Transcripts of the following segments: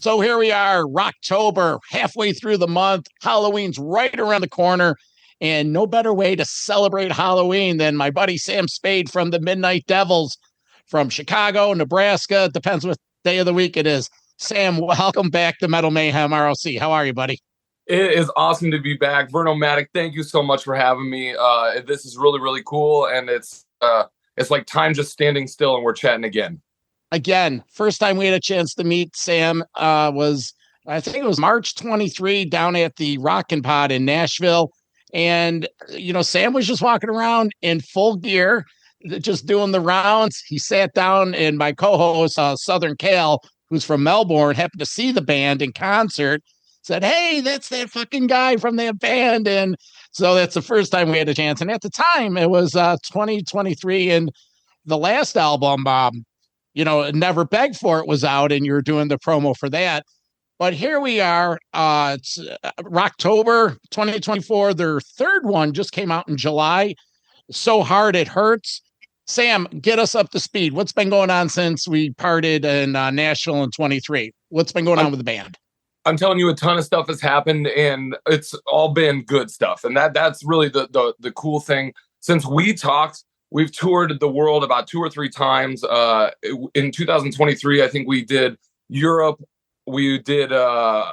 So here we are, Rocktober, halfway through the month. Halloween's right around the corner. And no better way to celebrate Halloween than my buddy Sam Spade from the Midnite Devils from Chicago, Nebraska. Depends what day of the week it is. Sam, welcome back to Metal Mayhem ROC. How are you, buddy? It is awesome to be back. Vernomatic, thank you so much for having me. This is really, really cool. And it's like time just standing still and we're chatting again. Again, first time we had a chance to meet Sam was, I think it was March 23 down at the Rockin' Pod in Nashville. And, Sam was just walking around in full gear, just doing the rounds. He sat down and my co-host, Southern Cal, who's from Melbourne, happened to see the band in concert, said, "Hey, that's that fucking guy from that band." And so that's the first time we had a chance. And at the time it was 2023 and the last album, Never Begged For It was out and you're doing the promo for that. But here we are. It's Rocktober 2024. Their third one just came out in July. So Hard It Hurts. Sam, get us up to speed. What's been going on since we parted in Nashville in 23? What's been going on with the band? I'm telling you, a ton of stuff has happened, and it's all been good stuff. And that's really the cool thing. Since we talked, we've toured the world about 2 or 3 times. In 2023, I think we did Europe. We did our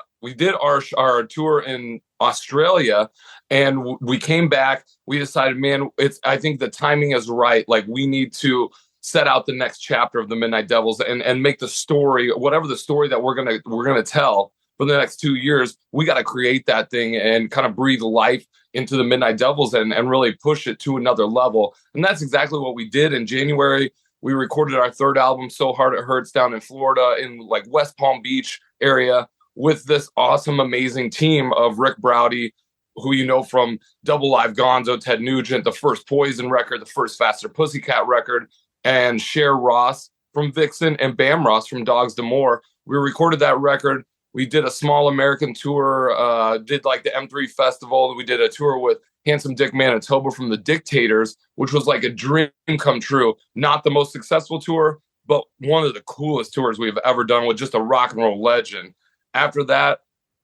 tour in Australia, and we came back. We decided, man, I think the timing is right. Like, we need to set out the next chapter of the Midnite Devils and make the story, whatever the story that we're gonna tell for the next 2 years. We got to create that thing and kind of breathe life into the Midnite Devils and really push it to another level. And that's exactly what we did. In January, we recorded our third album, So Hard It Hurts, down in Florida, in like West Palm Beach area, with this awesome, amazing team of Rick Browdy, who you know from Double Live Gonzo, Ted Nugent, the first Poison record, the first Faster Pussycat record, and Cher Ross from Vixen, and Bam Ross from Dogs D'Amour. We recorded that record. We did a small American tour, did like the M3 Festival. We did a tour with Handsome Dick Manitoba from the Dictators, which was like a dream come true. Not the most successful tour, but one of the coolest tours we've ever done with just a rock and roll legend. After that,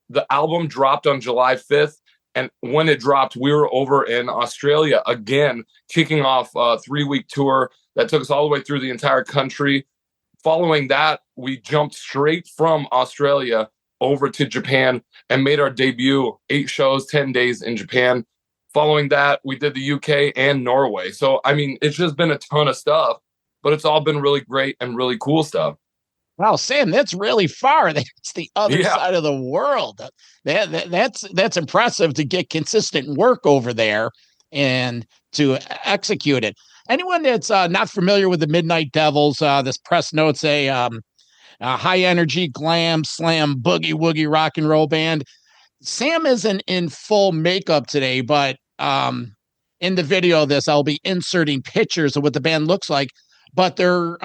the album dropped on July 5th. And when it dropped, we were over in Australia again, kicking off a 3-week tour that took us all the way through the entire country. Following that, we jumped straight from Australia over to Japan and made our debut, 8 shows, 10 days in Japan. Following that, we did the UK and Norway. So, I mean, it's just been a ton of stuff, but it's all been really great and really cool stuff. Wow, Sam, that's really far. That's the other side of the world. That's impressive to get consistent work over there and to execute it. Anyone that's not familiar with the Midnite Devils, this press note say high energy, glam, slam, boogie woogie rock and roll band. Sam isn't in full makeup today, but in the video of this, I'll be inserting pictures of what the band looks like. But they're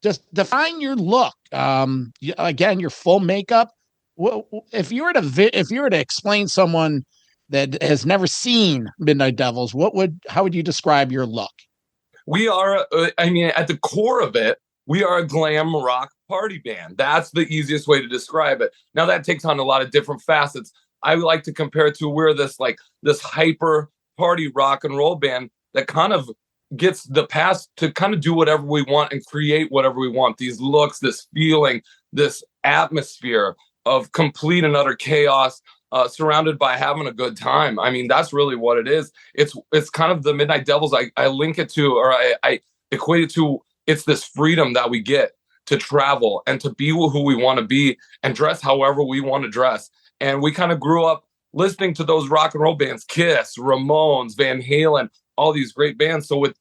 just define your look. Again, your full makeup. If you were to explain someone that has never seen Midnite Devils, how would you describe your look? We are, at the core of it, we are a glam rock party band. That's the easiest way to describe it. Now, that takes on a lot of different facets. I would like to compare it to we're this hyper party rock and roll band that kind of gets the pass to kind of do whatever we want and create whatever we want. These looks, this feeling, this atmosphere of complete and utter chaos, surrounded by having a good time. I mean, that's really what it is. It's kind of the Midnite Devils. I link it to, or I equate it to, it's this freedom that we get to travel and to be who we want to be and dress however we want to dress. And we kind of grew up listening to those rock and roll bands, Kiss, Ramones, Van Halen, all these great bands. So with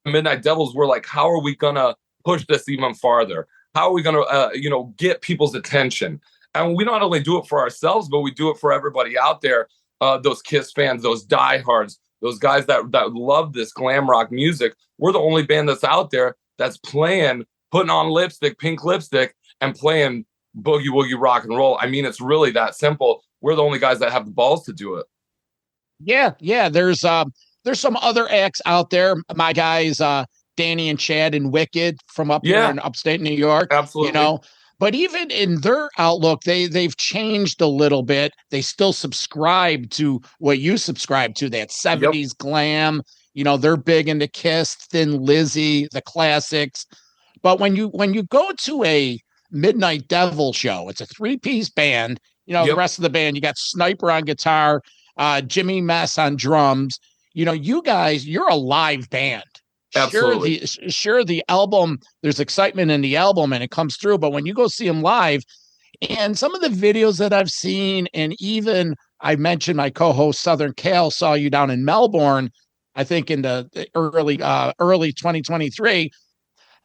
Midnite Devils, we're like, how are we going to push this even farther? How are we going to, get people's attention? And we not only do it for ourselves, but we do it for everybody out there, those Kiss fans, those diehards, those guys that love this glam rock music. We're the only band that's out there that's playing, putting on lipstick, pink lipstick, and playing boogie woogie rock and roll. I mean, it's really that simple. We're the only guys that have the balls to do it. Yeah. There's some other acts out there. My guys, Danny and Chad and Wicked from up here in upstate New York. Absolutely. but even in their outlook, they've changed a little bit. They still subscribe to what you subscribe to, that Yep. 70s glam. They're big into Kiss, Thin Lizzy, the classics. But when you go to a Midnight Devil show, it's a three-piece band. The Yep. rest of the band, you got Sniper on guitar, Jimmy Mess on drums. You guys, you're a live band. Absolutely. Sure, the album, there's excitement in the album and it comes through, but when you go see them live, and some of the videos that I've seen, and even I mentioned my co-host Southern Cal saw you down in Melbourne, I think in the early 2023.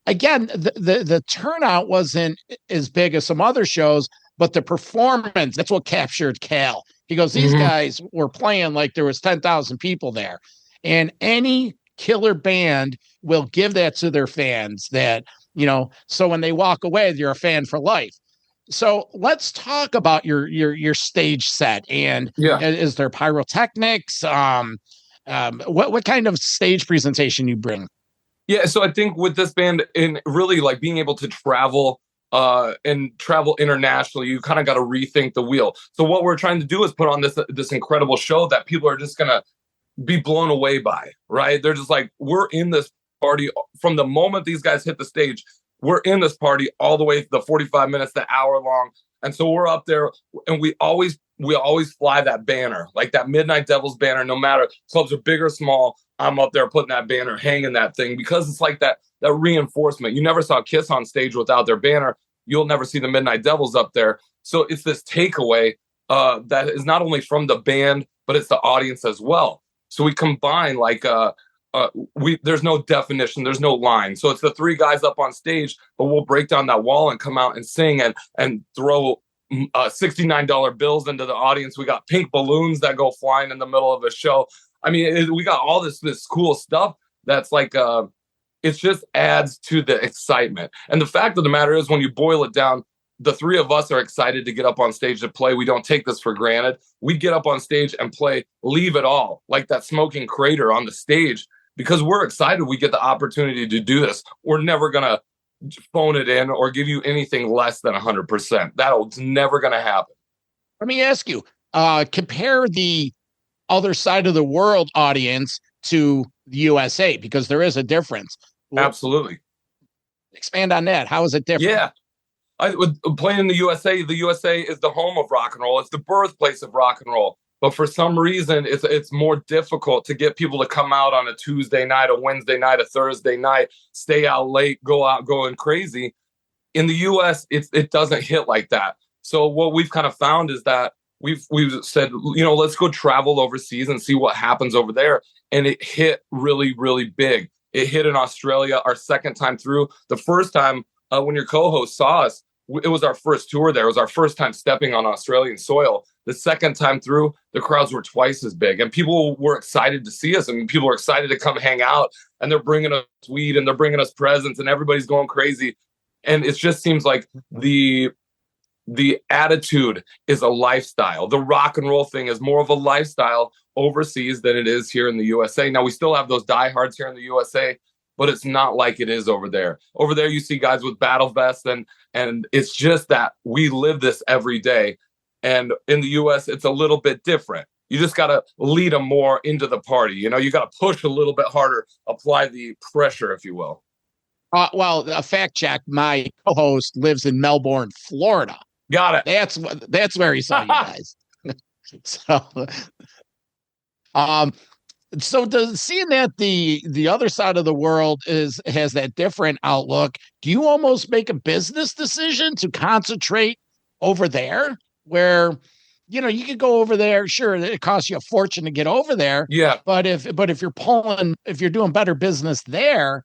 Again, the turnout wasn't as big as some other shows, but the performance, that's what captured Cal. He goes, these guys were playing like there was 10,000 people there. And any killer band will give that to their fans, that, so when they walk away, you're a fan for life. So let's talk about your stage set. And Yeah. is there pyrotechnics? What kind of stage presentation you bring? Yeah, so I think with this band and really like being able to travel and travel internationally, you kind of got to rethink the wheel. So what we're trying to do is put on this incredible show that people are just gonna be blown away by, right? They're just like, we're in this party from the moment these guys hit the stage. We're in this party all the way the 45 minutes, the hour long. And so we're up there and we always fly that banner, like that Midnight Devils banner, no matter clubs are big or small. I'm up there putting that banner, hanging that thing, because it's like that reinforcement. You never saw Kiss on stage without their banner. You'll never see the Midnight Devils up there. So it's this takeaway that is not only from the band, but it's the audience as well. So we combine like there's no definition, there's no line. So it's the three guys up on stage, but we'll break down that wall and come out and sing and throw $69 bills into the audience. We got pink balloons that go flying in the middle of a show. I mean, we got all this cool stuff that's like, it just adds to the excitement. And the fact of the matter is, when you boil it down, the three of us are excited to get up on stage to play. We don't take this for granted. We get up on stage and play, leave it all, like that Smoking Crater on the stage, because we're excited we get the opportunity to do this. We're never going to phone it in or give you anything less than 100%. That's never going to happen. Let me ask you, compare the other side of the world audience to the USA, because there is a difference. Absolutely. Expand on that. How is it different? Yeah. Playing in the USA is the home of rock and roll. It's the birthplace of rock and roll. But for some reason, it's more difficult to get people to come out on a Tuesday night, a Wednesday night, a Thursday night, stay out late, go out going crazy. In the US, it doesn't hit like that. So what we've kind of found is that we've said, let's go travel overseas and see what happens over there. And it hit really, really big. It hit in Australia our second time through. The first time when your co-host saw us, it was our first tour there. It was our first time stepping on Australian soil. The second time through, the crowds were twice as big. And people were excited to see us. I mean, people were excited to come hang out. And they're bringing us weed and they're bringing us presents. And everybody's going crazy. And it just seems like the attitude is a lifestyle. The rock and roll thing is more of a lifestyle overseas than it is here in the USA. Now, we still have those diehards here in the USA, but it's not like it is over there. Over there, you see guys with battle vests, and it's just that we live this every day. And in the US, it's a little bit different. You just got to lead them more into the party. You got to push a little bit harder, apply the pressure, if you will. Well, a fact check, my co-host lives in Melbourne, Florida. Got it. That's where he saw you guys. So seeing that the other side of the world has that different outlook, do you almost make a business decision to concentrate over there, where you could go over there? Sure, it costs you a fortune to get over there. Yeah. But if you're doing better business there,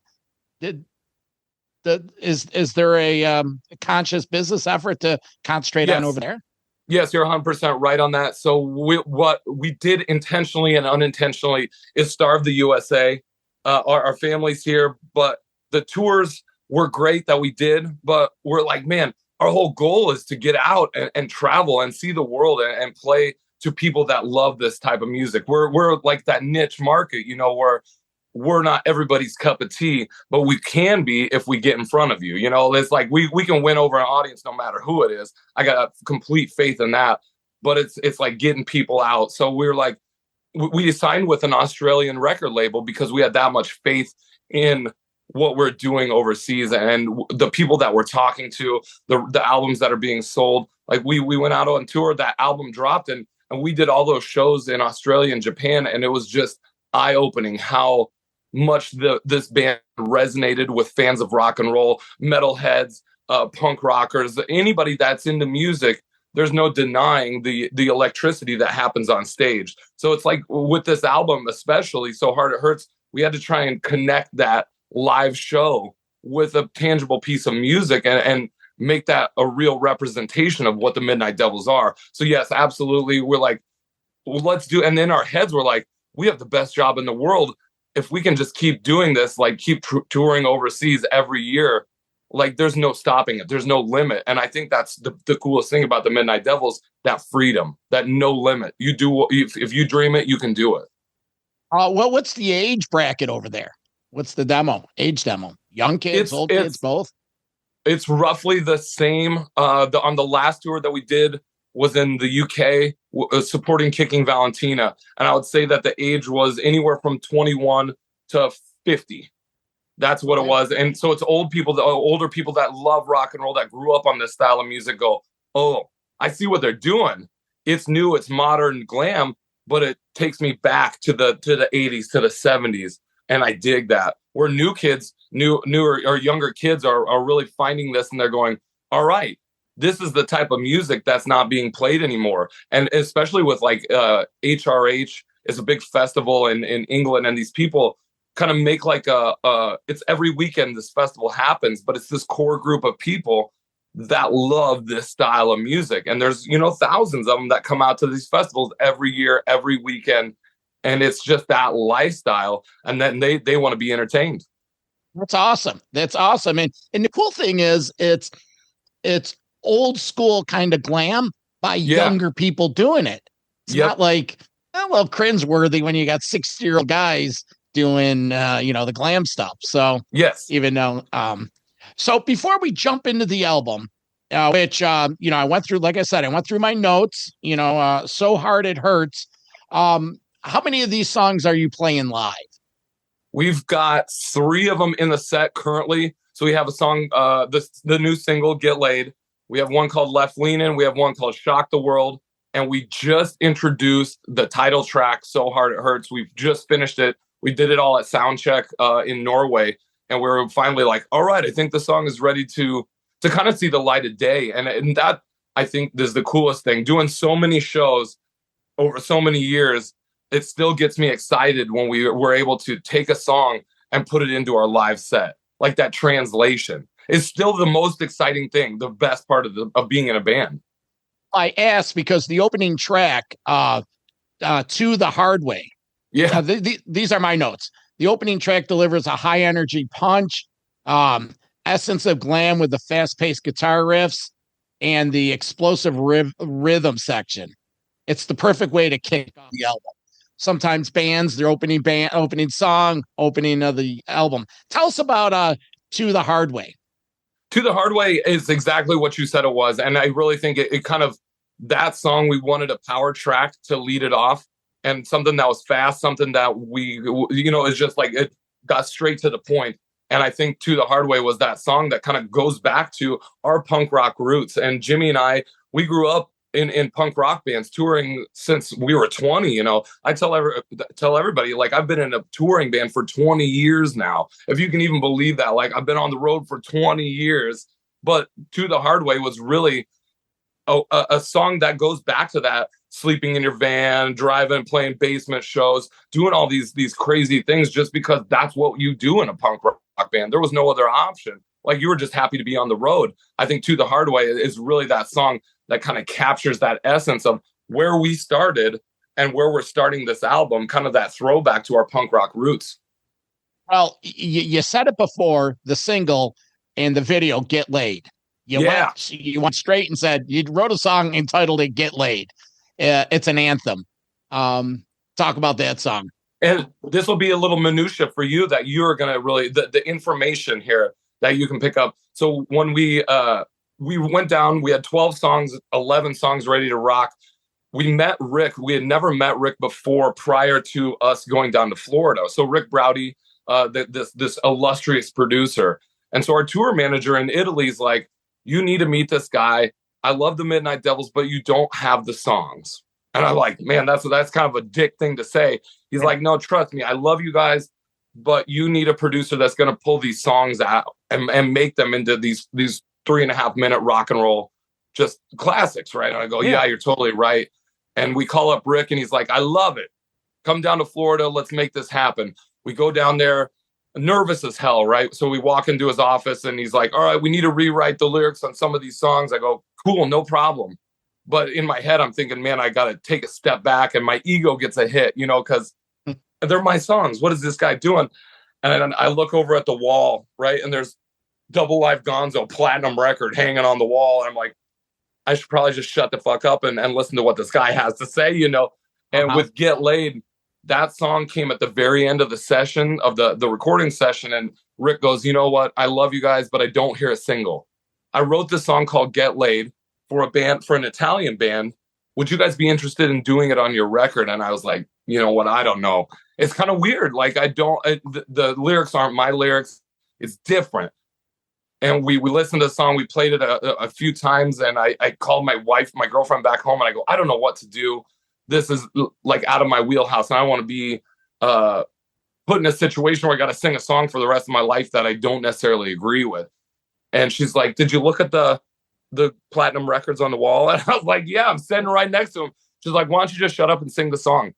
is there a conscious business effort to concentrate on over there? Yes, you're 100% right on that. So what we did intentionally and unintentionally is starve the USA, our families here. But the tours were great that we did. But we're like, man, our whole goal is to get out and travel and see the world and play to people that love this type of music. We're like that niche market, where we're not everybody's cup of tea, but we can be if we get in front of you. You know, it's like we can win over an audience no matter who it is. I got complete faith in that. But it's like getting people out. So we're like, we signed with an Australian record label because we had that much faith in what we're doing overseas and the people that we're talking to, the albums that are being sold. Like we went out on tour, that album dropped, and we did all those shows in Australia and Japan, and it was just eye-opening how much this band resonated with fans of rock and roll, metalheads, punk rockers, anybody that's into music. There's no denying the electricity that happens on stage. So it's like with this album, especially So Hard It Hurts, we had to try and connect that live show with a tangible piece of music and make that a real representation of what the Midnight Devils are. So yes, absolutely. We're like, well, let's do. And then our heads were like, we have the best job in the world. If we can just keep doing this, like keep touring overseas every year, like there's no stopping it. There's no limit. And I think that's the coolest thing about the Midnight Devils, that freedom, that no limit. You do, if you dream it, you can do it. Well, what's the age bracket over there? What's the age demo? Young kids, old kids, both? It's roughly the same. On the last tour that we did was in the UK, supporting Kicking Valentina. And I would say that the age was anywhere from 21 to 50. That's what it was. And so it's older people that love rock and roll, that grew up on this style of music, go, oh, I see what they're doing. It's new, it's modern glam, but it takes me back to the 80s, to the 70s. And I dig that. Where new kids, newer or younger kids are really finding this, and they're going, all right, this is the type of music that's not being played anymore. And especially with like HRH is a big festival in England, and these people kind of make like it's every weekend this festival happens, but it's this core group of people that love this style of music. And there's, thousands of them that come out to these festivals every year, every weekend. And it's just that lifestyle. And then they want to be entertained. That's awesome. That's awesome. And the cool thing is it's old school kind of glam by younger people doing it. It's not like, cringeworthy when you got 60-year-old guys doing the glam stuff. So yes, even though so before we jump into the album, which I went through, like I said, I went through my notes, So Hard It Hurts. How many of these songs are you playing live? We've got 3 of them in the set currently. So we have a song, the new single, Get Laid. We have one called Left Leanin'. We have one called Shock the World. And we just introduced the title track, So Hard It Hurts. We've just finished it. We did it all at Soundcheck in Norway. And we were finally like, all right, I think the song is ready to kind of see the light of day. And that, I think, is the coolest thing. Doing so many shows over so many years, it still gets me excited when we were able to take a song and put it into our live set. Like that translation is still the most exciting thing, the best part of being in a band. I asked because the opening track, To the Hard Way. Yeah. These are my notes. The opening track delivers a high energy punch, essence of glam with the fast paced guitar riffs and the explosive rhythm section. It's the perfect way to kick off the album. Sometimes bands, their opening song, opening of the album. Tell us about To the Hard Way. To the Hard Way is exactly what you said it was. And I really think it kind of, that song, we wanted a power track to lead it off, and something that was fast, something that we, is just like, it got straight to the point. And I think To the Hard Way was that song that kind of goes back to our punk rock roots. And Jimmy and I, we grew up in punk rock bands, touring since we were 20. I tell everybody, like, I've been in a touring band for 20 years now, if you can even believe that. Like, I've been on the road for 20 years. But To the Hard Way was really a song that goes back to that, sleeping in your van, driving, playing basement shows, doing all these crazy things just because that's what you do in a punk rock band. There was no other option. Like, you were just happy to be on the road. I think To the Hard Way is really that song that kind of captures that essence of where we started and where we're starting this album, kind of that throwback to our punk rock roots. Well, you said it before, the single and the video, Get Laid. You went straight and said you wrote a song entitled it Get Laid. It's an anthem. Talk about that song. And this will be a little minutia for you that you're going to really, the information here that you can pick up. So when we went down, we had 12 songs, 11 songs ready to rock. We met Rick. We had never met Rick before prior to us going down to Florida. So Rick Browdy, this illustrious producer. And so our tour manager in Italy is like, you need to meet this guy. I love the Midnight Devils, but you don't have the songs. And I'm like, man, that's kind of a dick thing to say. He's like, no, trust me. I love you guys, but you need a producer that's going to pull these songs out and make them into these 3.5 minute rock and roll, just classics. Right. And I go, yeah, you're totally right. And we call up Rick and he's like, I love it. Come down to Florida. Let's make this happen. We go down there, nervous as hell. Right. So we walk into his office and he's like, all right, we need to rewrite the lyrics on some of these songs. I go, cool, no problem. But in my head, I'm thinking, man, I got to take a step back and my ego gets a hit, because they're my songs. What is this guy doing? And then I look over at the wall, right? And there's Double Live Gonzo platinum record hanging on the wall. And I'm like, I should probably just shut the fuck up and listen to what this guy has to say, And with Get Laid, that song came at the very end of the session, of the recording session. And Rick goes, you know what? I love you guys, but I don't hear a single. I wrote this song called Get Laid for an Italian band. Would you guys be interested in doing it on your record? And I was like, you know what? I don't know. It's kind of weird. Like the lyrics aren't my lyrics. It's different. And we listened to the song. We played it a few times. And I called my girlfriend back home. And I go, I don't know what to do. This is like out of my wheelhouse. And I want to be put in a situation where I got to sing a song for the rest of my life that I don't necessarily agree with. And she's like, did you look at the platinum records on the wall? And I was like, yeah, I'm sitting right next to him. She's like, why don't you just shut up and sing the song?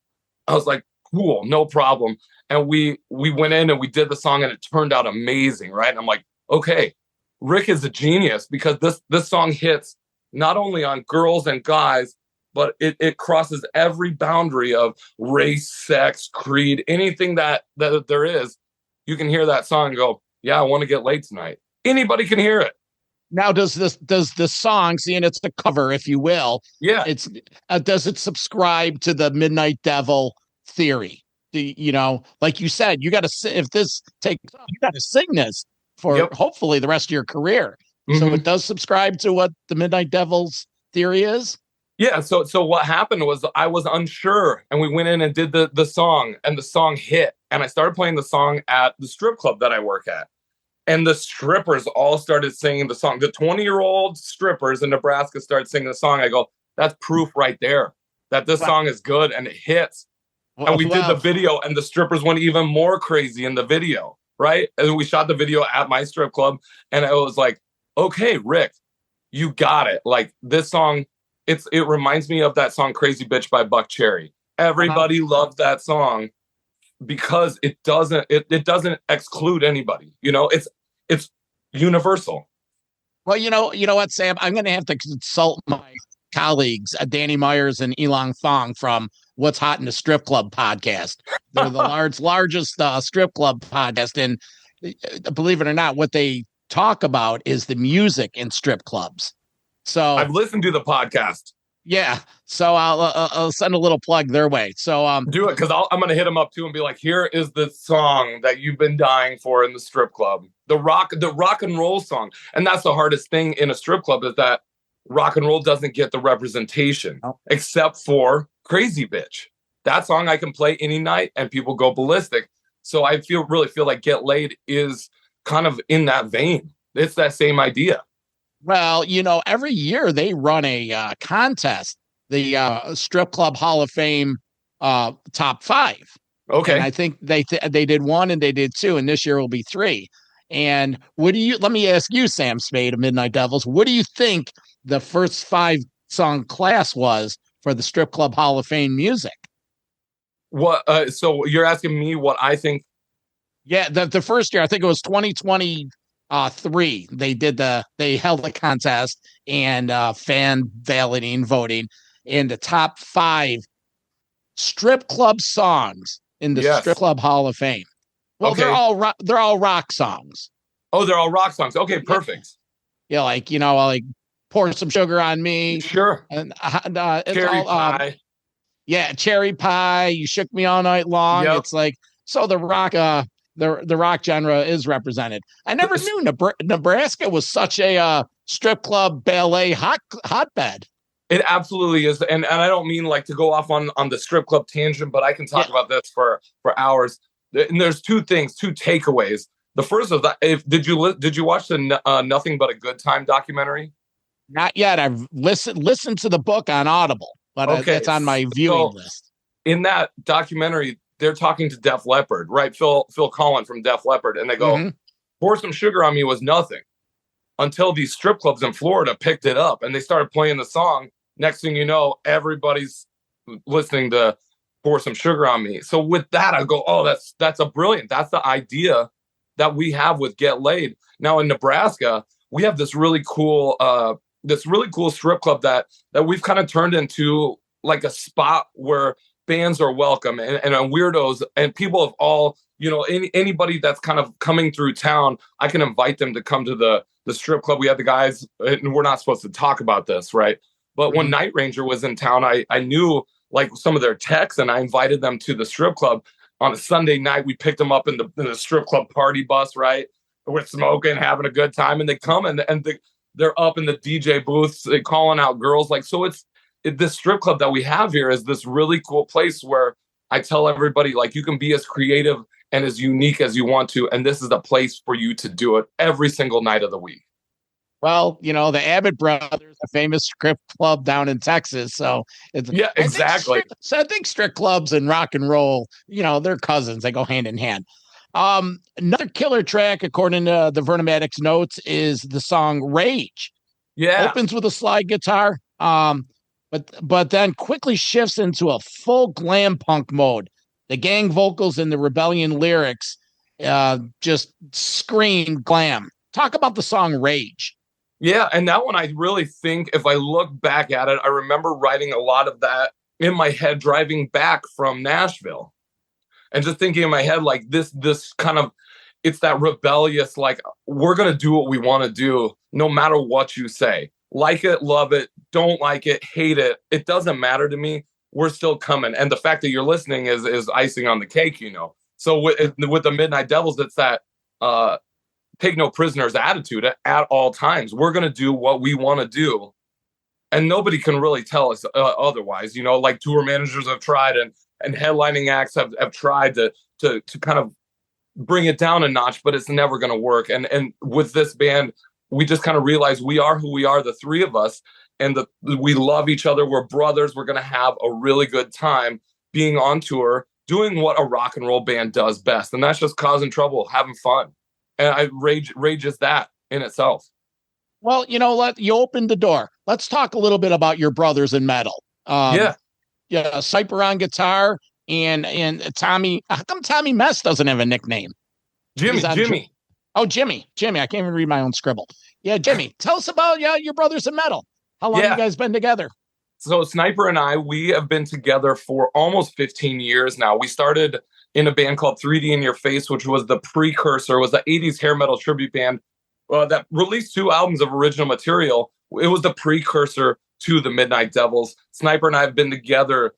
I was like, cool, no problem. And we went in and we did the song and it turned out amazing, right? And I'm like, okay, Rick is a genius, because this song hits not only on girls and guys, but it crosses every boundary of race, sex, creed, anything that there is. You can hear that song and go, yeah, I want to get laid tonight. Anybody can hear it. Now, does the song, seeing it's the cover, if you will, it's does it subscribe to the Midnight Devil theory? Like you said, you got to, if this takes off, you got to sing this for hopefully the rest of your career. Mm-hmm. So it does subscribe to what the Midnight Devils theory is. Yeah. So what happened was I was unsure, and we went in and did the song, and the song hit, and I started playing the song at the strip club that I work at. And the strippers all started singing the song. The 20-year-old strippers in Nebraska started singing the song. I go, that's proof right there that this song is good and it hits. And we did the video, and the strippers went even more crazy in the video, right? And we shot the video at my strip club, and I was like, okay, Rick, you got it. Like, this song, it reminds me of that song Crazy Bitch by Buck Cherry. Everybody loved that song because it doesn't exclude anybody. It's universal. Well, you know what, Sam? I'm going to have to consult my colleagues, Danny Myers and Elon Thong from What's Hot in the Strip Club podcast. They're the largest strip club podcast. And believe it or not, what they talk about is the music in strip clubs. So I've listened to the podcast. Yeah. So I'll send a little plug their way. So do it, because I'm going to hit them up too and be like, here is the song that you've been dying for in the strip club. The rock and roll song. And that's the hardest thing in a strip club, is that rock and roll doesn't get the representation except for Crazy Bitch. That song I can play any night and people go ballistic. So I really feel like Get Laid is kind of in that vein. It's that same idea. Well, every year they run a contest, the Strip Club Hall of Fame top 5. Okay. And I think they did 1 and they did 2, and this year will be 3. And let me ask you, Sam Spade of Midnight Devils, what do you think the first 5-song class was for the Strip Club Hall of Fame music? What? So you're asking me what I think? Yeah, the first year, I think it was 2023. They held a contest and fan balloting, voting, in the top 5 strip club songs in the Strip Club Hall of Fame. Well, okay. They're all rock songs. Oh, they're all rock songs. Okay, perfect. Yeah, like Pour Some Sugar on Me. Sure. And it's all Yeah, Cherry Pie, You Shook Me All Night Long. Yep. It's like, so the rock genre is represented. I never knew Nebraska was such a strip club ballet hotbed. It absolutely is, and I don't mean like to go off on the strip club tangent, but I can talk about this for hours. And there's two takeaways. The first is that did you watch the Nothing But a Good Time documentary? Not yet. I've listened to the book on Audible, but Okay, that's on my viewing list. In that documentary, they're talking to Def Leppard, right? Phil Collins from Def Leppard, and they go, "Pour Some Sugar on Me" was nothing until these strip clubs in Florida picked it up and they started playing the song. Next thing you know, everybody's listening to Pour Some Sugar on Me. So with that, I go, oh, that's a brilliant. That's the idea that we have with Get Laid. Now in Nebraska, we have this really cool strip club that we've kind of turned into like a spot where bands are welcome and weirdos and people of all, anybody that's kind of coming through town, I can invite them to come to the strip club. We have the guys, and we're not supposed to talk about this, right? But when Night Ranger was in town, I knew like some of their techs, and I invited them to the strip club on a Sunday night. We picked them up in the strip club party bus, right? We're smoking, having a good time, and they come and they're up in the DJ booths, calling out girls. Like, so this strip club that we have here is this really cool place where I tell everybody, like, you can be as creative and as unique as you want to, and this is the place for you to do it every single night of the week. Well, the Abbott brothers, a famous strip club down in Texas. So yeah, exactly. I think strip clubs and rock and roll, they're cousins. They go hand in hand. Another killer track, according to the Vernomatics notes, is the song Rage. Yeah. Opens with a slide guitar, but then quickly shifts into a full glam-punk mode. The gang vocals and the rebellion lyrics just scream glam. Talk about the song Rage. Yeah, and that one, I really think, if I look back at it, I remember writing a lot of that in my head driving back from Nashville. And just thinking in my head, like, this kind of, it's that rebellious, like, we're going to do what we want to do, no matter what you say. Like it, love it, don't like it, hate it. It doesn't matter to me. We're still coming. And the fact that you're listening is icing on the cake, So with the Midnite Devils, it's that take no prisoners attitude at all times. We're going to do what we want to do. And nobody can really tell us otherwise. Like tour managers have tried and headlining acts have tried to kind of bring it down a notch, but it's never going to work. And with this band, we just kind of realized we are who we are, the three of us, and we love each other. We're brothers. We're going to have a really good time being on tour, doing what a rock and roll band does best. And that's just causing trouble, having fun. And Rage is that in itself. Well, you opened the door. Let's talk a little bit about your brothers in metal. Yeah, Cyper on guitar and Tommy. How come Tommy Mess doesn't have a nickname? Jimmy. Jimmy. I can't even read my own scribble. Yeah, Jimmy. Tell us about your brothers in metal. How long you guys been together? So Sniper and I, we have been together for almost 15 years now. We started in a band called 3D in Your Face, which was the precursor, was the 80s hair metal tribute band that released 2 albums of original material. It was the precursor to the Midnite Devils. Sniper and I have been together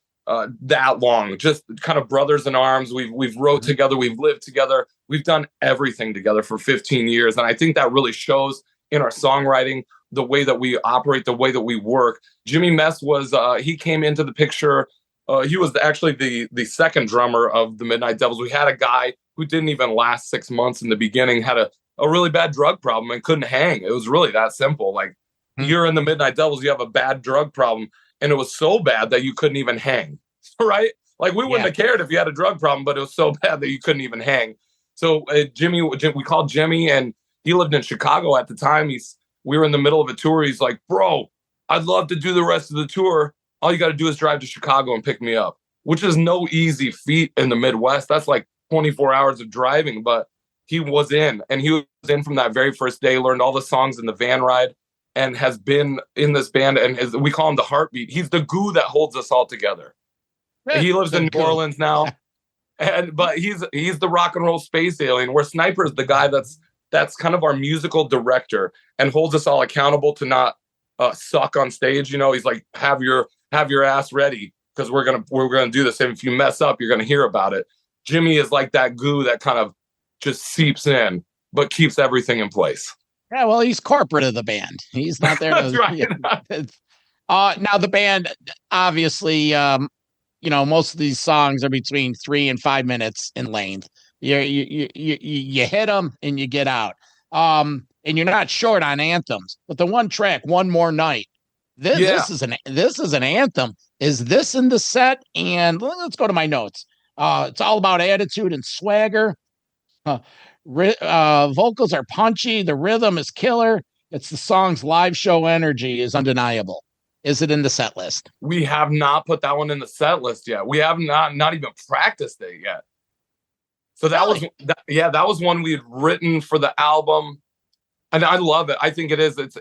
that long, just kind of brothers in arms. We've wrote together, we've lived together, we've done everything together for 15 years. And I think that really shows in our songwriting, the way that we operate, the way that we work. Jimmy Mess was, he came into the picture. He was actually the second drummer of the Midnite Devils. We had a guy who didn't even last 6 months in the beginning, had a really bad drug problem and couldn't hang. It was really that simple. Like, you're in the Midnite Devils, you have a bad drug problem. And it was so bad that you couldn't even hang, right? Like, we wouldn't have cared if you had a drug problem, but it was so bad that you couldn't even hang. So Jimmy, we called Jimmy, and he lived in Chicago at the time. We were in the middle of a tour. He's like, bro, I'd love to do the rest of the tour. All you got to do is drive to Chicago and pick me up, which is no easy feat in the Midwest. That's like 24 hours of driving, but he was in, and he was in from that very first day, learned all the songs in the van ride, and has been in this band. And we call him the heartbeat. He's the glue that holds us all together. He lives in New Orleans now, but he's the rock and roll space alien, where Sniper is the guy that's kind of our musical director and holds us all accountable to not suck on stage. He's like, have your ass ready, because we're gonna do this. And if you mess up, you're gonna hear about it. Jimmy is like that glue that kind of just seeps in, but keeps everything in place. Yeah, well, he's corporate of the band. He's not there That's to. right. Now the band, obviously, most of these songs are between 3 and 5 minutes in length. You hit them and you get out. And you're not short on anthems. But the one track, One More Night, this is an anthem. Is this in the set? And let's go to my notes. It's all about attitude and swagger. Vocals are punchy. The rhythm is killer. It's the song's live show energy is undeniable. Is it in the set list? We have not put that one in the set list yet. We have not even practiced it yet. So that was one we had written for the album, and I love it. I think it is. It's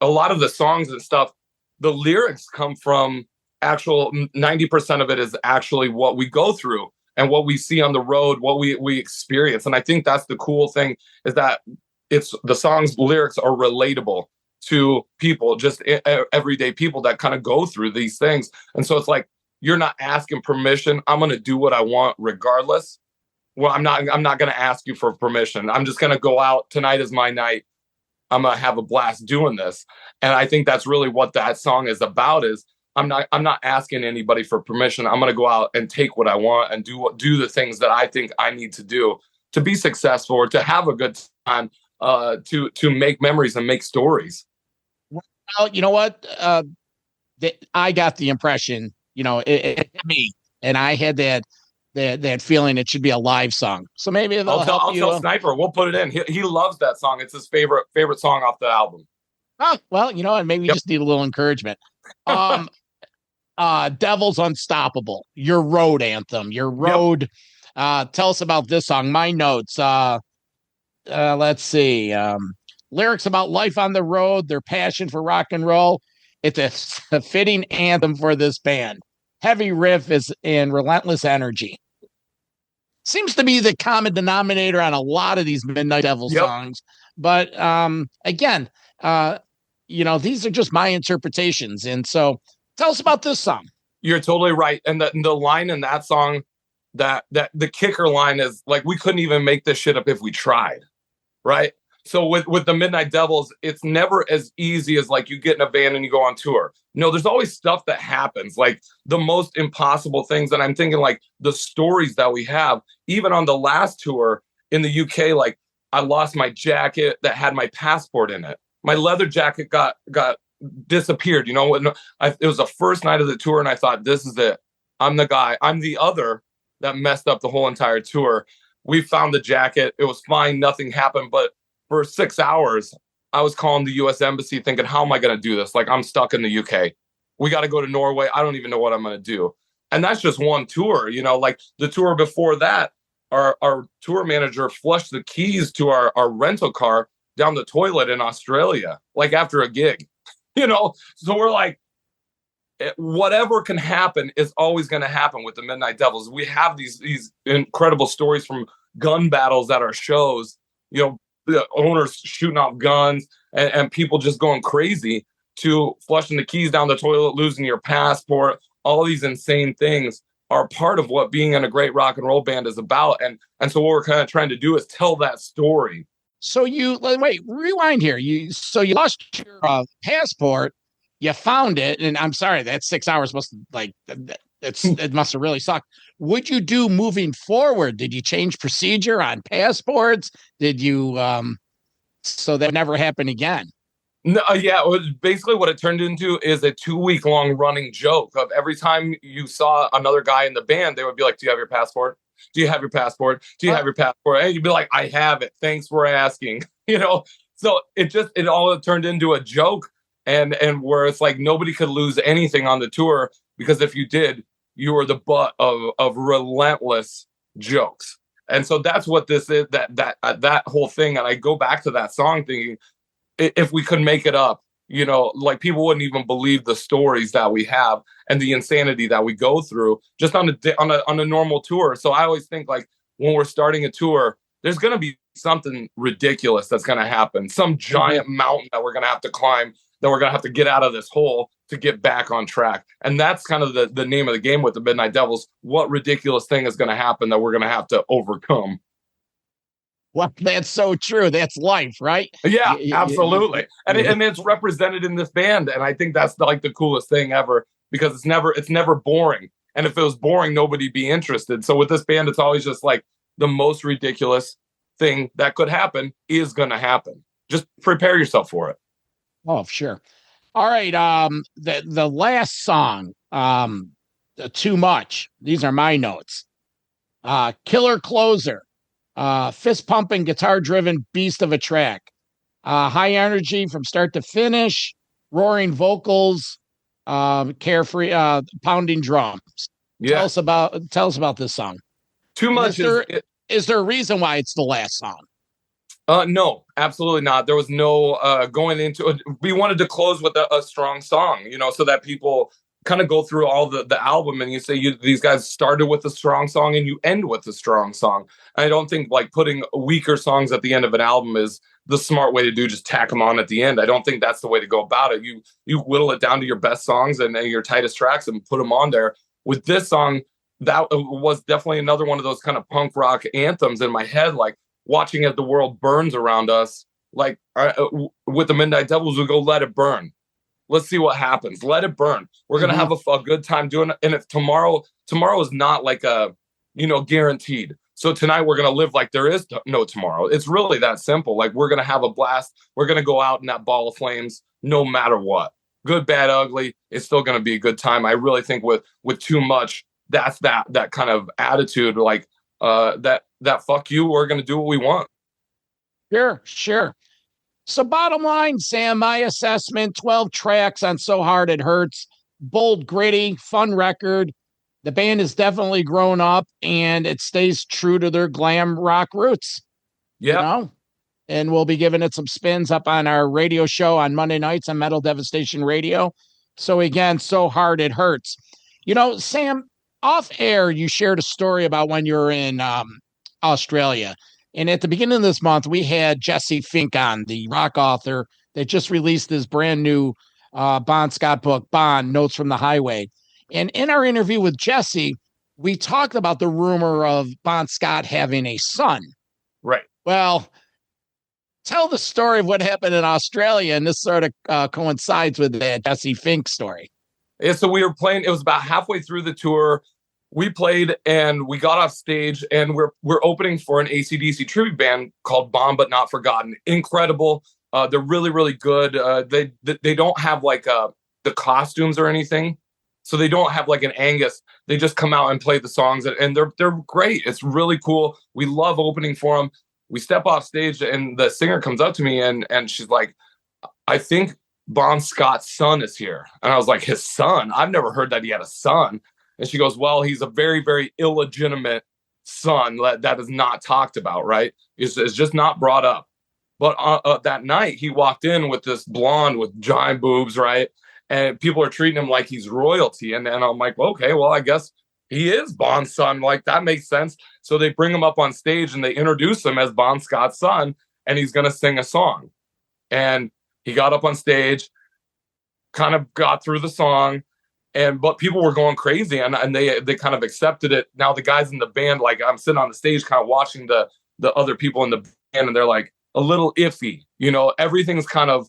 a lot of the songs and stuff. The lyrics come from actual 90% of it is actually what we go through and what we see on the road, what we experience. And I think that's the cool thing is that it's the song's lyrics are relatable to people, just everyday people that kind of go through these things. And so it's like, you're not asking permission. I'm going to do what I want regardless. Well, I'm not going to ask you for permission. I'm just going to go out. Tonight is my night. I'm going to have a blast doing this. And I think that's really what that song is about is I'm not asking anybody for permission. I'm going to go out and take what I want and do the things that I think I need to do to be successful or to have a good time, to make memories and make stories. Well, you know what? I got the impression, it me, and I had that feeling it should be a live song. So maybe I'll tell Sniper. We'll put it in. He loves that song. It's his favorite song off the album. Oh, well, and maybe you just need a little encouragement. Devil's Unstoppable, your road anthem, your road. Yep. Tell us about this song. My notes. Let's see. Lyrics about life on the road, their passion for rock and roll. It's a fitting anthem for this band. Heavy riff is in relentless energy. Seems to be the common denominator on a lot of these Midnite Devil songs. But again, these are just my interpretations. And so tell us about this song. You're totally right. And the line in that song, that the kicker line is like, we couldn't even make this shit up if we tried. Right. So with the Midnite Devils, it's never as easy as like you get in a band and you go on tour. No, there's always stuff that happens, like the most impossible things. And I'm thinking like the stories that we have, even on the last tour in the UK, like I lost my jacket that had my passport in it. My leather jacket got disappeared. It was the first night of the tour and I thought, this is it. I'm the guy. I'm the other that messed up the whole entire tour. We found the jacket. It was fine. Nothing happened. But for 6 hours, I was calling the U.S. Embassy thinking, how am I going to do this? Like, I'm stuck in the UK. We got to go to Norway. I don't even know what I'm going to do. And that's just one tour. Like the tour before that, our tour manager flushed the keys to our rental car down the toilet in Australia, like after a gig, So we're like, whatever can happen is always going to happen with the Midnite Devils. We have these incredible stories from gun battles at our shows, the owners shooting off guns and people just going crazy, to flushing the keys down the toilet, losing your passport. All these insane things are part of what being in a great rock and roll band is about. And so what we're kind of trying to do is tell that story. So rewind here. You lost your passport, you found it, and I'm sorry, that 6 hours it must have really sucked. Would you do moving forward? Did you change procedure on passports? Did you so that would never happen again? No, it was basically what it turned into is a 2-week long running joke of every time you saw another guy in the band, they would be like, do you have your passport? Do you have your passport? Do you have your passport? And you'd be like, I have it. Thanks for asking. So it all turned into a joke and where it's like nobody could lose anything on the tour, because if you did, you were the butt of relentless jokes. And so that's what this is, that whole thing. And I go back to that song thinking, if we could make it up, like people wouldn't even believe the stories that we have and the insanity that we go through just on a normal tour. So I always think like when we're starting a tour, there's going to be something ridiculous that's going to happen. Some giant mountain that we're going to have to climb, that we're going to have to get out of this hole to get back on track. And that's kind of the name of the game with the Midnight Devils. What ridiculous thing is going to happen that we're going to have to overcome? Well, that's so true. That's life, right? Yeah, absolutely. And it's represented in this band. And I think that's like the coolest thing ever, because it's never boring. And if it was boring, nobody'd be interested. So with this band, it's always just like the most ridiculous thing that could happen is going to happen. Just prepare yourself for it. Oh, sure. All right. The last song, Too Much. These are my notes. Killer closer. Fist pumping, guitar driven beast of a track. High energy from start to finish. Roaring vocals. Carefree, pounding drums. Yeah. Tell us about this song. Too Much is there a reason why it's the last song? No, absolutely not. There was no going into it. We wanted to close with a strong song, so that people kind of go through all the album and you say these guys started with a strong song and you end with a strong song. I don't think like putting weaker songs at the end of an album is the smart way to do. Just tack them on at the end. I don't think that's the way to go about it. You whittle it down to your best songs and your tightest tracks and put them on there. With this song, that was definitely another one of those kind of punk rock anthems in my head, like watching as the world burns around us. Like with the Midnight Devils, we go, let it burn. Let's see what happens. Let it burn. We're going to have a good time doing it. And if tomorrow is not like guaranteed. So tonight we're going to live like there is no tomorrow. It's really that simple. Like we're going to have a blast. We're going to go out in that ball of flames no matter what. Good, bad, ugly. It's still going to be a good time. I really think with Too Much, that's that kind of attitude, like that fuck you, we're going to do what we want. Sure. So bottom line, Sam, my assessment, 12 tracks on So Hard It Hurts, bold, gritty, fun record. The band has definitely grown up and it stays true to their glam rock roots. Yeah. And we'll be giving it some spins up on our radio show on Monday nights on Metal Devastation Radio. So again, So Hard It Hurts. Sam, off air, you shared a story about when you were in Australia. And at the beginning of this month, we had Jesse Fink on, the rock author that just released his brand new Bon Scott book, Bon, Notes from the Highway. And in our interview with Jesse, we talked about the rumor of Bon Scott having a son. Right. Well, tell the story of what happened in Australia. And this sort of coincides with that Jesse Fink story. Yeah, so we were playing, it was about halfway through the tour. We played and we got off stage and we're opening for an AC/DC tribute band called Bomb But Not Forgotten. Incredible. They're really, really good. They don't have like the costumes or anything. So they don't have like an Angus. They just come out and play the songs and they're great. It's really cool. We love opening for them. We step off stage and the singer comes up to me and she's like, I think Bon Scott's son is here. And I was like, his son? I've never heard that he had a son. And she goes, well, he's a very, very illegitimate son that is not talked about, right? It's just not brought up. But that night, he walked in with this blonde with giant boobs, right? And people are treating him like he's royalty. And I'm like, well, okay, well, I guess he is Bon's son. Like, that makes sense. So they bring him up on stage and they introduce him as Bon Scott's son. And he's going to sing a song. And he got up on stage, kind of got through the song. But people were going crazy and they kind of accepted it. Now the guys in the band, like I'm sitting on the stage kind of watching the other people in the band and they're like a little iffy, everything's kind of,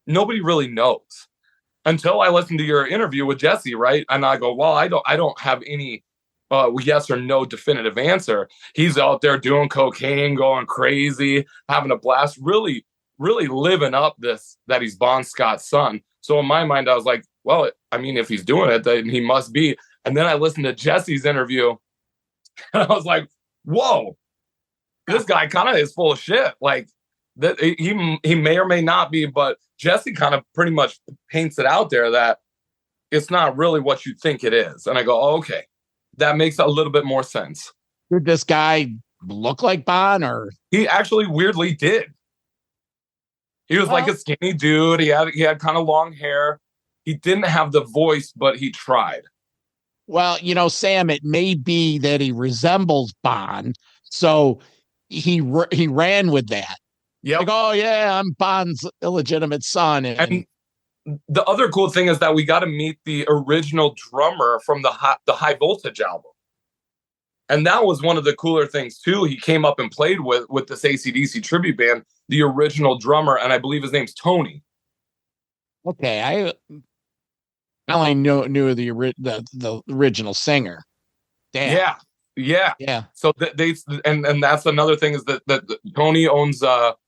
nobody really knows until I listened to your interview with Jesse. Right. And I go, well, I don't have any yes or no definitive answer. He's out there doing cocaine, going crazy, having a blast, really, really living up this, that he's Bon Scott's son. So in my mind, I was like, well, I mean, if he's doing it, then he must be. And then I listened to Jesse's interview and I was like, whoa, this guy kind of is full of shit. Like that he may or may not be, but Jesse kind of pretty much paints it out there that it's not really what you think it is. And I go, oh, okay, that makes a little bit more sense. Did this guy look like Bon or? He actually weirdly did. He was like a skinny dude. He had kind of long hair. He didn't have the voice, but he tried. Well, Sam, it may be that he resembles Bon, so he ran with that. Yeah. Like, oh yeah, I'm Bon's illegitimate son, and the other cool thing is that we got to meet the original drummer from the High Voltage album. And that was one of the cooler things too. He came up and played with this AC/DC tribute band, the original drummer, and I believe his name's Tony. Okay, I only knew the original singer. Damn. Yeah. So and that's another thing is that Tony owns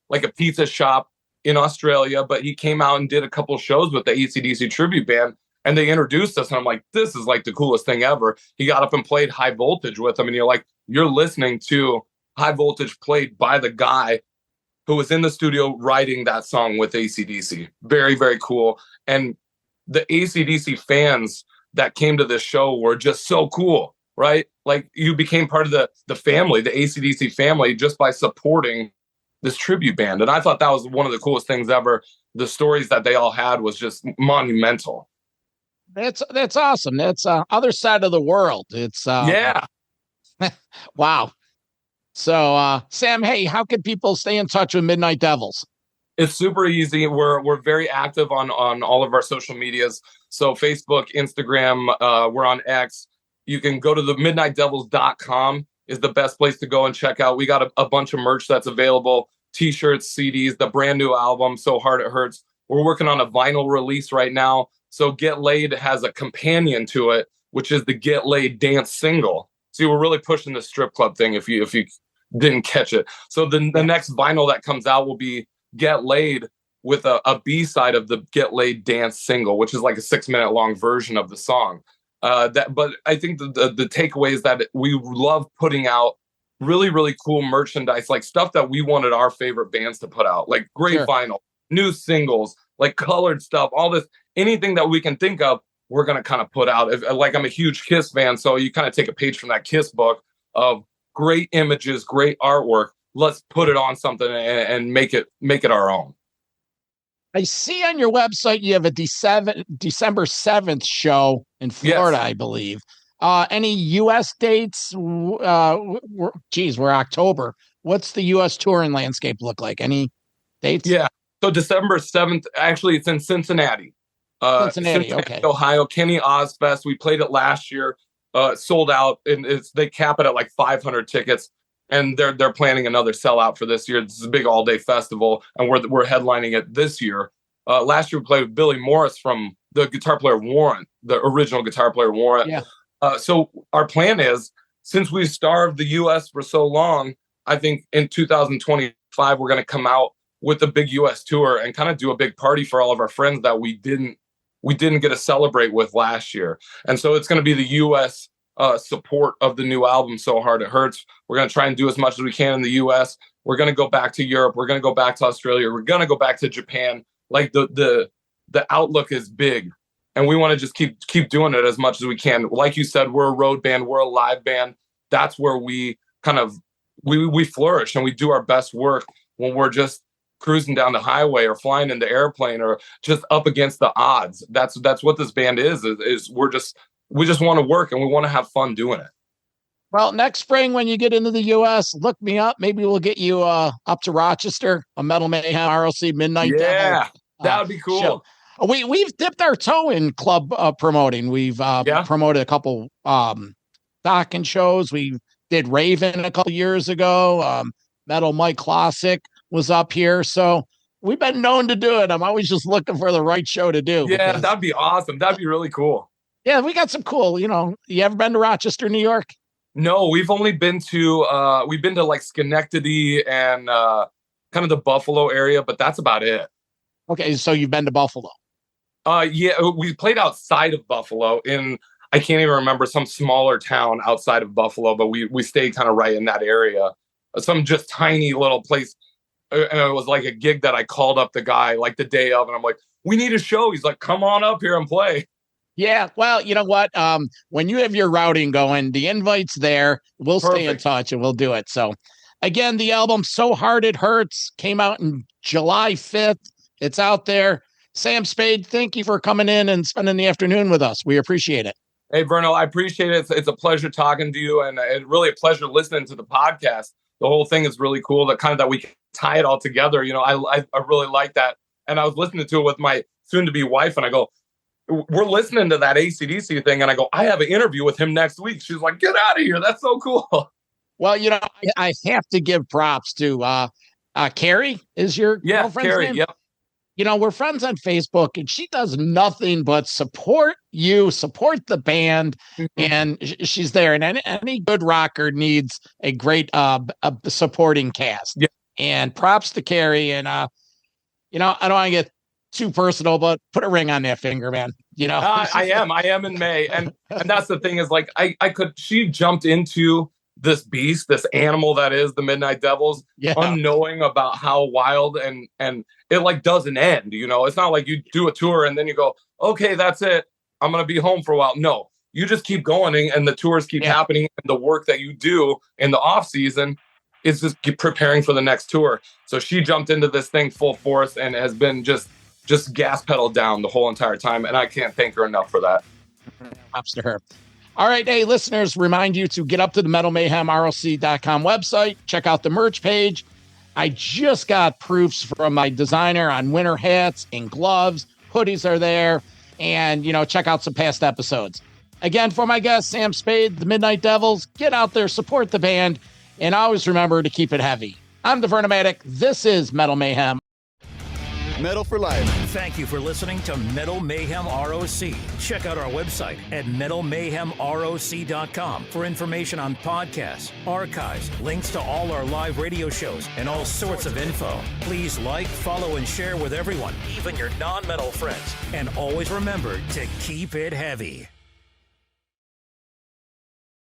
like a pizza shop in Australia, but he came out and did a couple shows with the AC/DC tribute band, and they introduced us, and I'm like, this is like the coolest thing ever. He got up and played High Voltage with them, and you're listening to High Voltage played by the guy who was in the studio writing that song with AC/DC. Very, very cool. And the AC/DC fans that came to this show were just so cool, right? Like, you became part of the family, the AC/DC family, just by supporting this tribute band. And I thought that was one of the coolest things ever. The stories that they all had was just monumental. That's awesome. That's other side of the world. It's yeah. Wow. So Sam, hey, how can people stay in touch with Midnite Devils? It's super easy. We're very active on all of our social medias. So Facebook, Instagram, we're on X. You can go to the midnitedevils.com is the best place to go and check out. We got a bunch of merch that's available, t-shirts, CDs, the brand new album, So Hard It Hurts. We're working on a vinyl release right now. So Get Laid has a companion to it, which is the Get Laid dance single. See, we're really pushing the strip club thing if you didn't catch it. So the next vinyl that comes out will be Get Laid with a B-side of the Get Laid dance single, which is like a 6-minute long version of the song. But I think the takeaway is that we love putting out really, really cool merchandise, like stuff that we wanted our favorite bands to put out, like great vinyl, new singles, like colored stuff, all this, anything that we can think of, we're going to kind of put out. Like, I'm a huge Kiss fan, so you kind of take a page from that Kiss book of great images, great artwork. Let's put it on something and make it our own. I see on your website you have a December 7th show in Florida, yes. I believe. Any U.S. dates? We're October. What's the U.S. touring landscape look like? Any dates? Yeah. So December 7th, actually, it's in Cincinnati. Cincinnati, okay. Ohio, Kenny Ozfest. We played it last year. Sold out, and they cap it at like 500 tickets. And they're planning another sellout for this year. This is a big all-day festival, and we're headlining it this year. Last year we played with Billy Morris from the guitar player Warrant, the original guitar player Warrant. Yeah. So our plan is, since we starved the U.S. for so long, I think in 2025 we're going to come out with a big U.S. tour and kind of do a big party for all of our friends that we didn't get to celebrate with last year. And so it's going to be the U.S. Support of the new album, So Hard It Hurts. We're going to try and do as much as we can in the U.S. We're going to go back to Europe. We're going to go back to Australia. We're going to go back to Japan. Like, the outlook is big, and we want to just keep doing it as much as we can. Like you said, we're a road band. We're a live band. That's where we kind of we flourish, and we do our best work when we're just cruising down the highway or flying in the airplane or just up against the odds. That's what this band is we just want to work and we want to have fun doing it. Well, next spring when you get into the U.S., look me up. Maybe we'll get you up to Rochester, a Metal Mayhem, ROC, Midnite Devil. Yeah, that would be cool. Show. We've dipped our toe in club promoting. We've promoted a couple Dokken shows. We did Raven a couple years ago. Metal Mike Classic was up here. So we've been known to do it. I'm always just looking for the right show to do. Yeah, that'd be awesome. That'd be really cool. Yeah, we got some cool, you ever been to Rochester, New York? No, we've only been to like Schenectady and kind of the Buffalo area, but that's about it. Okay, so you've been to Buffalo. Yeah, we played outside of Buffalo in, I can't even remember, some smaller town outside of Buffalo, but we stayed kind of right in that area. Some just tiny little place. And it was like a gig that I called up the guy like the day of, and I'm like, we need a show. He's like, come on up here and play. Yeah, well, you know what? When you have your routing going, the invite's there. We'll stay in touch and we'll do it. So, again, the album So Hard It Hurts came out in July 5th. It's out there. Sam Spade, thank you for coming in and spending the afternoon with us. We appreciate it. Hey, Verno, I appreciate it. It's a pleasure talking to you, and really a pleasure listening to the podcast. The whole thing is really cool. That we can tie it all together. I really like that. And I was listening to it with my soon-to-be wife, and I go, we're listening to that AC/DC thing, and I go, I have an interview with him next week. She's like, get out of here. That's so cool. Well, I have to give props to Carrie is your girlfriend's Carrie, name? Yep. We're friends on Facebook, and she does nothing but support the band, and she's there. And any good rocker needs a great supporting cast. Yeah. And props to Carrie. And I don't want to get too personal, but put a ring on that finger, man. I am in May, and that's the thing is, like, she jumped into this beast, this animal that is the Midnite Devils, unknowing about how wild and it like doesn't end. It's not like you do a tour and then you go, okay, that's it, I'm gonna be home for a while. No, you just keep going, and the tours keep happening, and the work that you do in the off season is just preparing for the next tour. So she jumped into this thing full force and has been just gas pedal down the whole entire time, and I can't thank her enough for that. Props to her. All right, hey, listeners, remind you to get up to the metalmayhemroc.com website, check out the merch page. I just got proofs from my designer on winter hats and gloves. Hoodies are there, and, check out some past episodes. Again, for my guest, Sam Spade, the Midnite Devils, get out there, support the band, and always remember to keep it heavy. I'm the Vernomatic. This is Metal Mayhem. Metal for life. Thank you for listening to Metal Mayhem ROC. Check out our website at metalmayhemroc.com for information on podcasts, archives, links to all our live radio shows, and all sorts of info. Please like, follow, and share with everyone, even your non-metal friends. And always remember to keep it heavy.